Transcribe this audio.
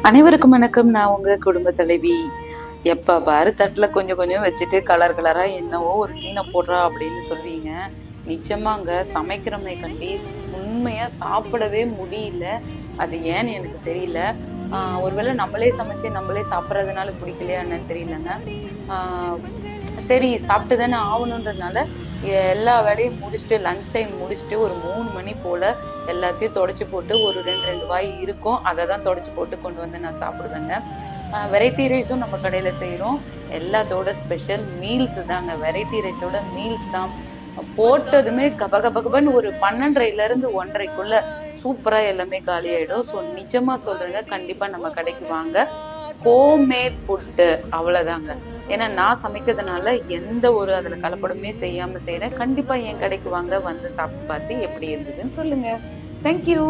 அனைவருக்கும் வணக்கம். நான் உங்க குடும்ப தலைவி. எப்ப பாரு தட்டுல கொஞ்சம் கொஞ்சம் வச்சுட்டு கலர் கலரா என்னவோ ஒரு சீனை போடுறா அப்படின்னு சொல்வீங்க. நிச்சயமாங்க சமைக்கிறோமே கண்டி உண்மையா சாப்பிடவே முடியல. அது ஏன்னு எனக்கு தெரியல. ஒருவேளை நம்மளே சமைச்சு நம்மளே சாப்பிட்றதுனால பிடிக்கலையா என்னன்னு தெரியலங்க. ஆஹ் சரி சாப்பிட்டு தானே ஆகணுன்றதுனால எல்லா வேலையும் முடிச்சுட்டு லஞ்ச் டைம் முடிச்சுட்டு ஒரு 3 மணி போல எல்லாத்தையும் தொடச்சி போட்டு ஒரு ரெண்டு வாய் இருக்கும், அதை தான் தொடச்சி போட்டு கொண்டு வந்து நான் சாப்பிடுவேங்க. வெரைட்டி ரைஸும் நம்ம கடையில செய்யறோம். எல்லாத்தோட ஸ்பெஷல் மீல்ஸ் தாங்க. வெரைட்டி ரைஸோட மீல்ஸ் தான் போட்டதுமே கபகபகபன்னு ஒரு 12:30ல இருந்து 1:30க்குள்ள சூப்பரா எல்லாமே காலி ஆயிடும். ஸோ நிஜமா சொல்றேங்க, கண்டிப்பா நம்ம கடைக்கு வாங்க. ஹோம்மேட் ஃபுட்டு அவ்வளவுதாங்க. ஏன்னா நான் சமைக்கிறதுனால எந்த ஒரு அதுல கலப்படமே செய்யாம செய்யறேன். கண்டிப்பா என் கடைக்கு வாங்க, வந்து சாப்பிட்டு பார்த்து எப்படி இருந்ததுன்னு சொல்லுங்க. தேங்க்யூ.